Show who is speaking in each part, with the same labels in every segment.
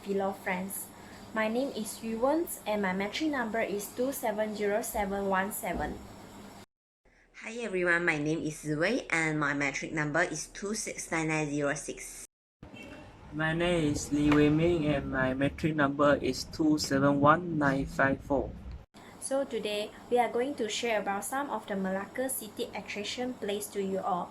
Speaker 1: fellow friends. My name is Yuwen and my metric number is 270717.
Speaker 2: Hi everyone, my name is Ziwei and my metric number is 269906.
Speaker 3: My name is Li Wei Ming and my metric number is 271954.
Speaker 1: So today we are going to share about some of the Malacca city attraction place to you all.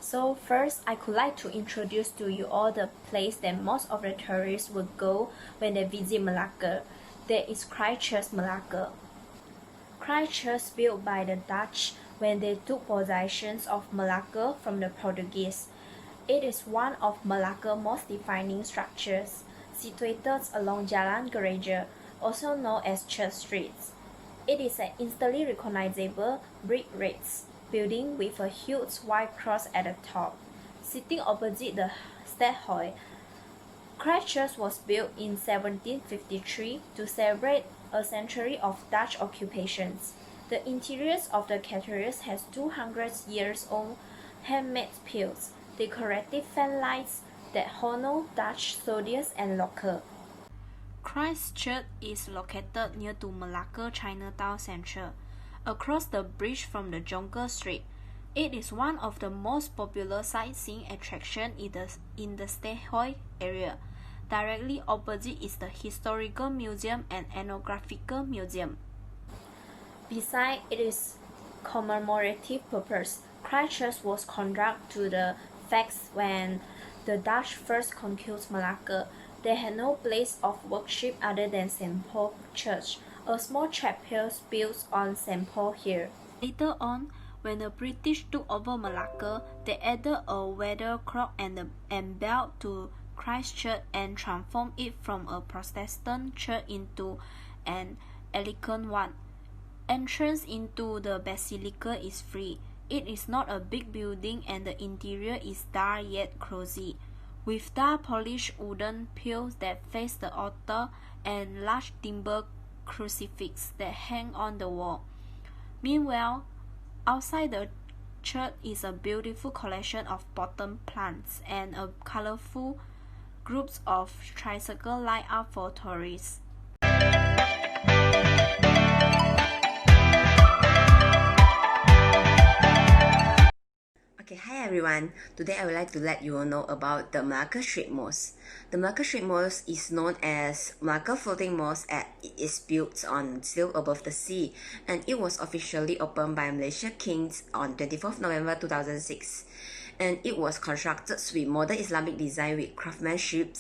Speaker 1: So first, I could like to introduce to you all the place that most of the tourists would go when they visit Malacca. There is Christchurch, Malacca. Christchurch built by the Dutch when they took possession of Malacca from the Portuguese. It is one of Malacca's most defining structures, situated along Jalan Gereja, also known as Church Street. It is an instantly recognizable brick red building with a huge white cross at the top, sitting opposite the State Hall. Christchurch was built in 1753 to celebrate a century of Dutch occupations. The interiors of the cathedrals has 200 years old handmade pillars, decorative fan lights that honor Dutch soldiers and locals. Christchurch is located near to Malacca Chinatown Central, across the bridge from the Jonker Street. It is one of the most popular sightseeing attractions in the State Hall area. Directly opposite is the Historical Museum and Ethnographical Museum. Besides its commemorative purpose, Christchurch was constructed to the fact when the Dutch first conquered Malacca. They had no place of worship other than St. Paul Church, a small chapel built on St. Paul Hill. Later on, when the British took over Malacca, they added a weather clock and bell to Christchurch and transformed it from a Protestant church into an elegant one. Entrance into the basilica is free. It is not a big building and the interior is dark yet cozy, with dark polished wooden pillars that face the altar and large timber crucifix that hang on the wall. Meanwhile, outside the church is a beautiful collection of bottom plants and a colorful groups of tricycle lined up for tourists.
Speaker 2: Okay, hi everyone. Today I would like to let you all know about the Malacca Street Mosque. The Malacca Street Mosque is known as Malacca Floating Mosque as it is built on still above the sea, and it was officially opened by Malaysia Kings on 24th November 2006. And it was constructed with modern Islamic design with craftsmanship,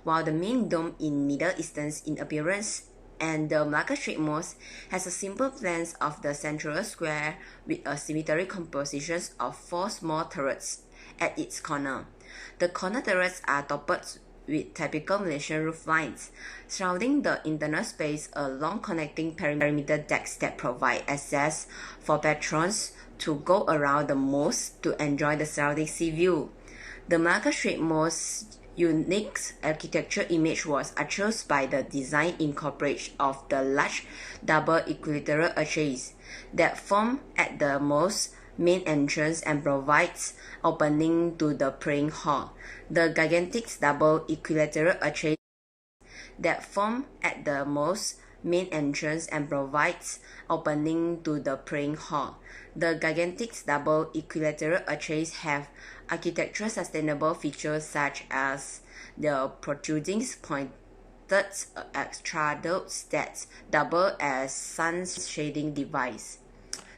Speaker 2: while the main dome in Middle Eastern in appearance, and the Malacca Street Mosque has a simple plan of the central square with a symmetric composition of 4 small turrets at its corner. The corner turrets are topped with typical Malaysian roof lines. Surrounding the internal space are long connecting perimeter decks that provide access for patrons to go around the mosque to enjoy the surrounding sea view. The Malacca Street Mosque's unique architecture image was achieved by the design incorporation of the large double equilateral arches that form at the mosque's main entrance and provides opening to the praying hall. The gigantic double equilateral arches that form at the mosque's main entrance and provides opening to the praying hall. The gigantic double equilateral arches have architectural sustainable features such as the protruding pointed extradotes that double as sun shading device.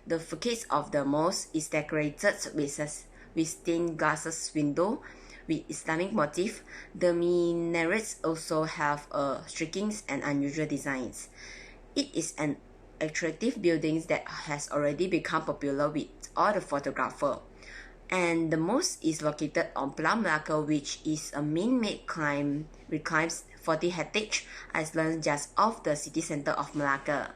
Speaker 2: The facade of the mosque is decorated with with stained glasses window with Islamic motif. The minarets also have streakings and unusual designs. It is an attractive building that has already become popular with all the photographers. And the mosque is located on Pulau Malacca, which is a man-made climb reclaims 40 heritage island just off the city center of Malacca.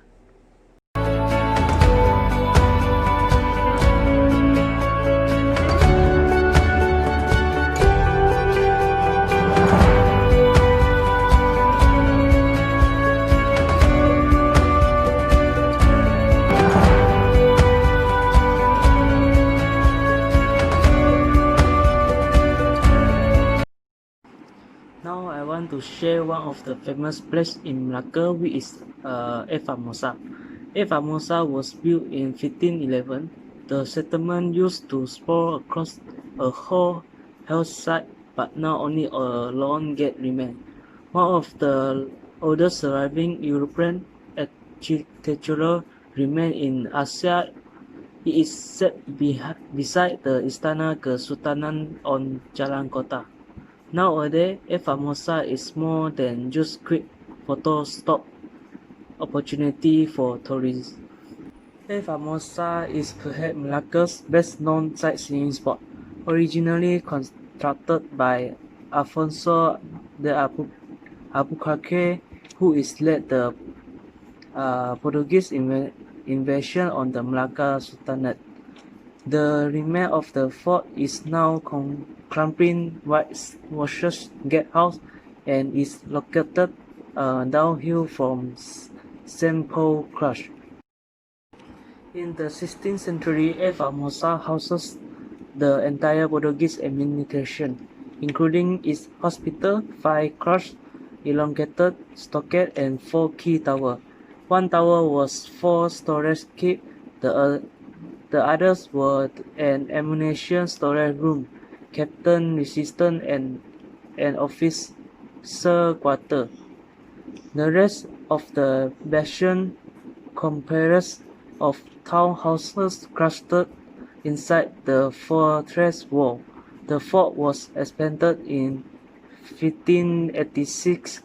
Speaker 3: Now I want to share one of the famous place in Malacca, which is Famosa. Famosa was built in 1511. The settlement used to sprawl across a whole hillside, but now only a long gate remains. One of the oldest surviving European architectural remains in Asia. It is set beside the Istana Kesultanan on Jalan Kota. Nowadays, Famosa is more than just quick photo stop opportunity for tourists. Famosa is perhaps Malacca's best known sightseeing spot. Originally constructed by Alfonso de Albuquerque, who is led the Portuguese invasion on the Malacca Sultanate. The remain of the fort is now crumbling whitewashed gatehouse and is located downhill from St. Paul Crush. In the 16th century, Famosa houses the entire Portuguese administration, including its hospital, 5 crush, elongated stockade, and 4 key towers. One tower was for storage keep, the others were an ammunition storage room, captain resistance, and an officer quarter. The rest of the bastion comprises of townhouses clustered inside the fortress wall. The fort was expanded in 1586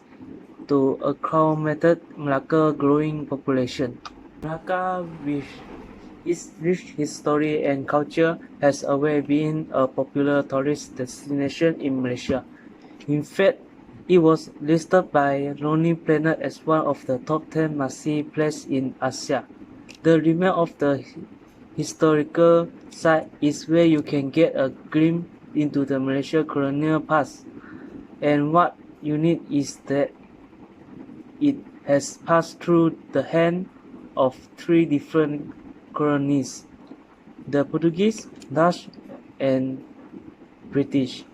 Speaker 3: to accommodate Malacca's growing population. Malacca, with its rich history and culture, has always been a popular tourist destination in Malaysia. In fact, it was listed by Lonely Planet as one of the top 10 must-see places in Asia. The remain of the historical site is where you can get a glimpse into the Malaysia colonial past. And what unique is that it has passed through the hand of 3 different colonies: the Portuguese, Dutch, and British.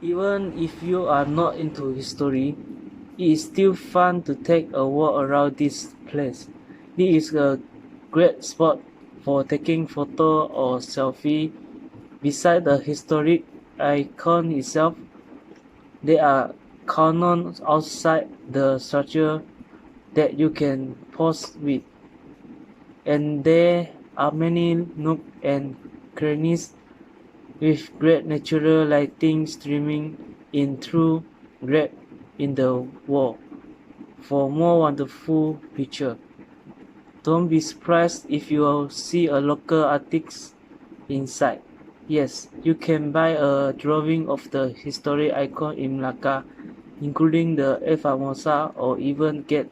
Speaker 3: Even if you are not into history, it is still fun to take a walk around this place. It is a great spot for taking photo or selfie. Beside the historic icon itself, there are columns outside the structure that you can pose with, and there are many nooks and crannies with great natural lighting streaming in through gaps in the wall for more wonderful picture. Don't be surprised if you see a local artist inside. Yes, you can buy a drawing of the historic icon in Malacca, including the Famosa, or even get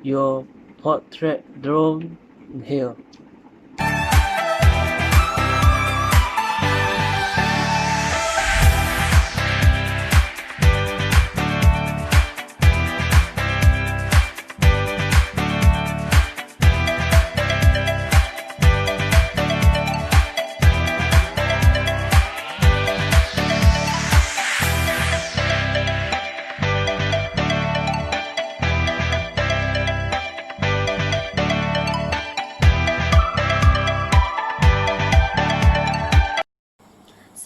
Speaker 3: your portrait drawn here.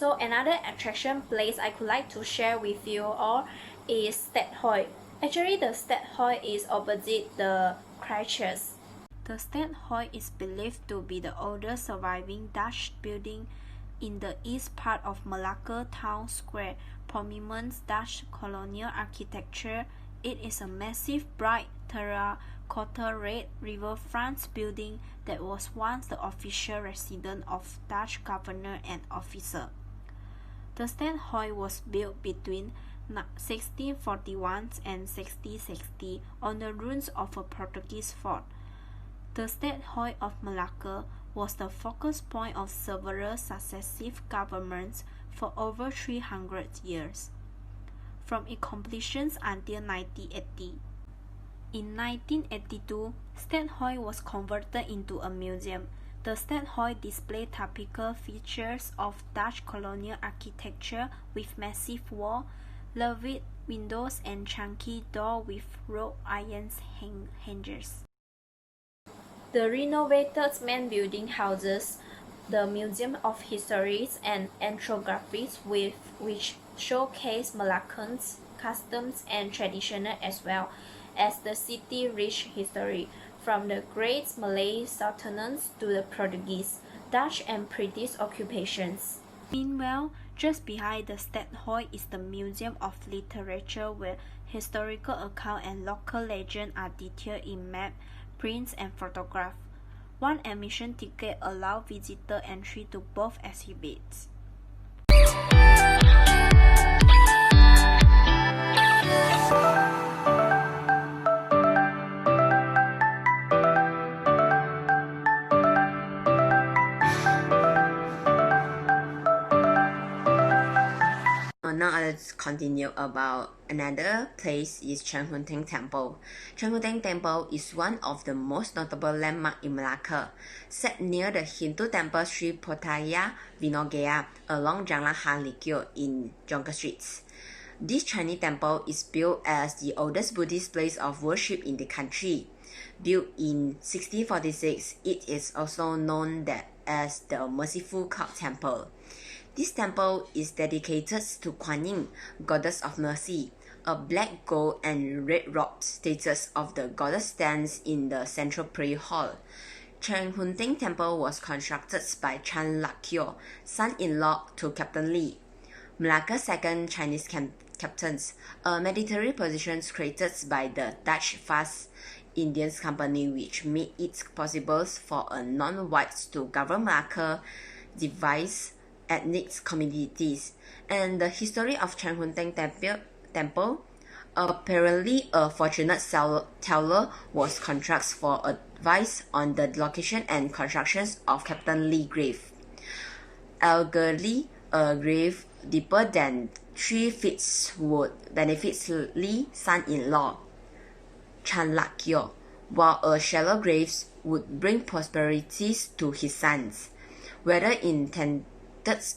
Speaker 1: So another attraction place I could like to share with you all is Stadthoy. Actually, the Stadthoy is opposite the Christchurch. The Stadhuis is believed to be the oldest surviving Dutch building in the east part of Malacca town square, prominent Dutch colonial architecture. It is a massive bright terracotta red riverfront building that was once the official residence of Dutch governor and officer. The Stadhuis was built between 1641 and 1660 on the ruins of a Portuguese fort. The Stadhuis of Malacca was the focus point of several successive governments for over 300 years, from its completion until 1980. In 1982, Stadhuis was converted into a museum. The Stadhuis displays typical features of Dutch colonial architecture with massive walls, laved windows and chunky doors with wrought iron hinges. The renovated main building houses the Museum of History and Ethnography, which showcase Malaccan's customs and traditions as well as the city's rich history, from the Great Malay Sultanates to the Portuguese, Dutch and British occupations. Meanwhile, just behind the Stadhuis is the Museum of Literature, where historical accounts and local legends are detailed in maps, prints, and photographs. One admission ticket allows visitor entry to both exhibits.
Speaker 2: Now let's continue about another place is Chen Hunteng Temple. Chen Hunteng Temple is one of the most notable landmarks in Malacca, set near the Hindu temple Sri Potaya Vinogaya along Jalan Halikyo in Jonker Streets. This Chinese temple is built as the oldest Buddhist place of worship in the country. Built in 1646, it is also known as the Merciful Cloud Temple. This temple is dedicated to Kuan Yin, goddess of mercy. A black, gold, and red robe statue of the goddess stands in the central prayer hall. Chen Hunteng Temple was constructed by Chan Lakkyo, son-in-law to Captain Lee, Malacca's second Chinese captain, a military position created by the Dutch Fast Indian Company, which made it possible for a non-whites to govern Malacca, divide ethnic communities. And the history of Chen Hunteng Temple, apparently a fortune teller was contracted for advice on the location and construction of Captain Lee's grave. Allegedly, a grave deeper than 3 feet would benefit Lee's son-in-law, Chan Lakkyo, while a shallow grave would bring prosperity to his sons. Whether intended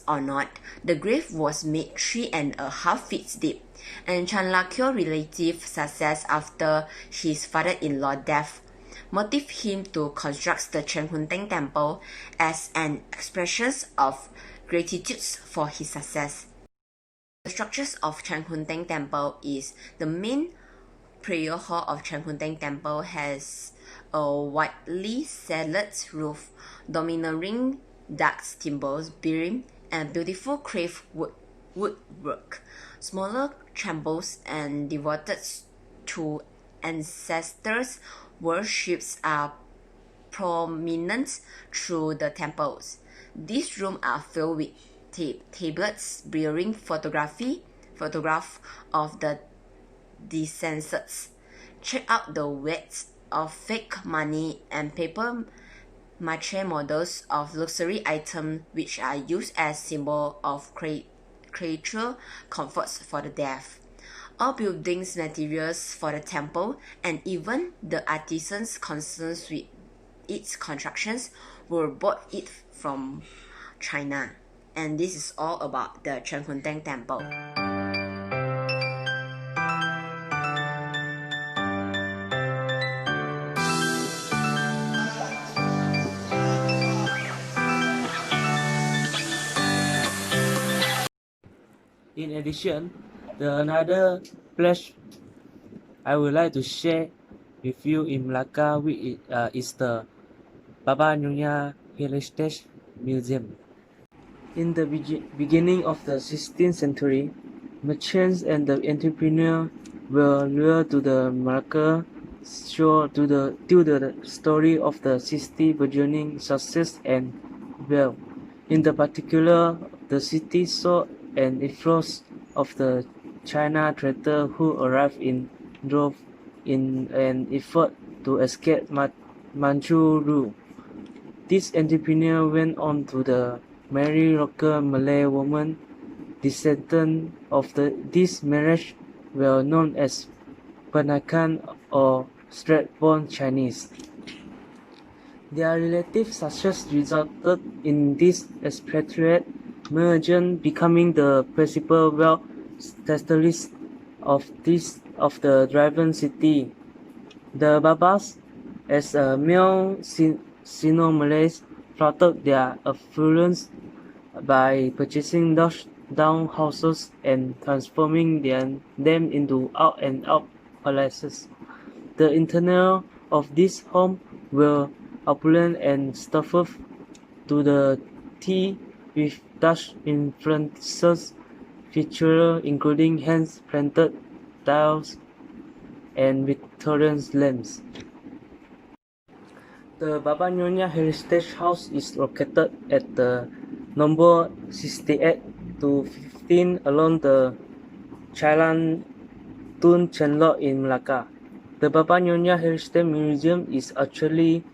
Speaker 2: or not, the grave was made 3.5 feet deep, and Chan Lakkyo's relative success after his father-in-law's death motivated him to construct the Chen Hunteng Temple as an expression of gratitude for his success. The structures of Chen Hunteng Temple is the main prayer hall of Chen Hunteng Temple has a widely slanted roof dominating dark timbers, beam, and beautiful carved woodwork. Smaller chambers and devoted to ancestors' worships are prominent through the temples. These rooms are filled with tablets bearing photographs of the deceased. Check out the weight of fake money and paper mache models of luxury items which are used as symbols of creature comforts for the deaf. All buildings materials for the temple and even the artisans concerned with its constructions were bought it from China. And this is all about the Chen Hunteng Temple.
Speaker 3: In addition, another place I would like to share with you in Malacca is the Baba Nyonya Heritage Museum. In the beginning of the 16th century, merchants and the entrepreneurs were lured to the Malacca shore to the story of the city burgeoning success and wealth. In the particular, the city saw an influx of the China trader who arrived in droves in an effort to escape Manchu rule. This entrepreneur went on to marry local Malay woman. Descendants of this marriage were known as Peranakan or straight-born Chinese. Their relative success resulted in this expatriate merchant becoming the principal wealth catalyst of the driven city. The Babas, as a male Sino-Malays, flouted their affluence by purchasing down houses and transforming them into out-and-out palaces. The interior of this home were opulent and stuffed to the teeth with Dutch influences features including hand-painted tiles and Victorian lamps. The Baba Nyonya Heritage House is located at the number 68 to 15 along the Jalan Tun Chenlok in Malacca. The Baba Nyonya Heritage Museum is actually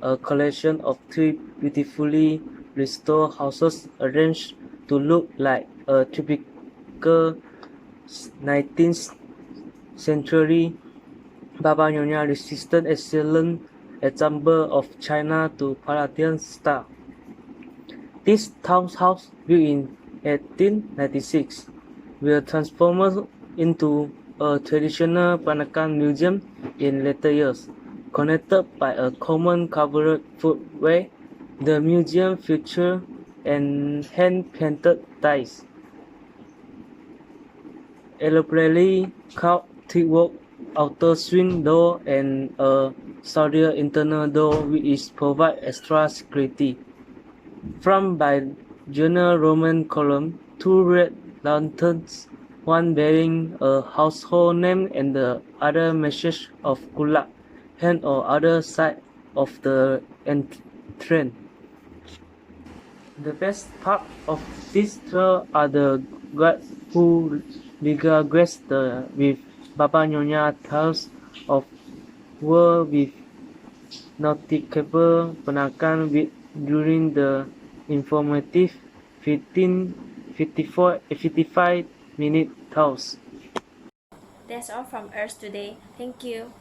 Speaker 3: a collection of three beautifully restored houses arranged to look like a typical 19th century Baba Nyonya resisted excellent example of China to Palladian style. This townhouse, built in 1896, will transform into a traditional Peranakan museum in later years. Connected by a common covered footway, the museum features an hand-painted tiles, elaborately carved thickwork outer swing door and a sturdier internal door which provide extra security. Flanked by general Roman column, two red lanterns, one bearing a household name and the other message of good luck, hang on other side of the entrance. The best part of this tour are the guides who grace with Baba Nyonya tales of war with noticeable Peranakan wit during the informative 55-minute tales.
Speaker 1: That's all from us today. Thank you.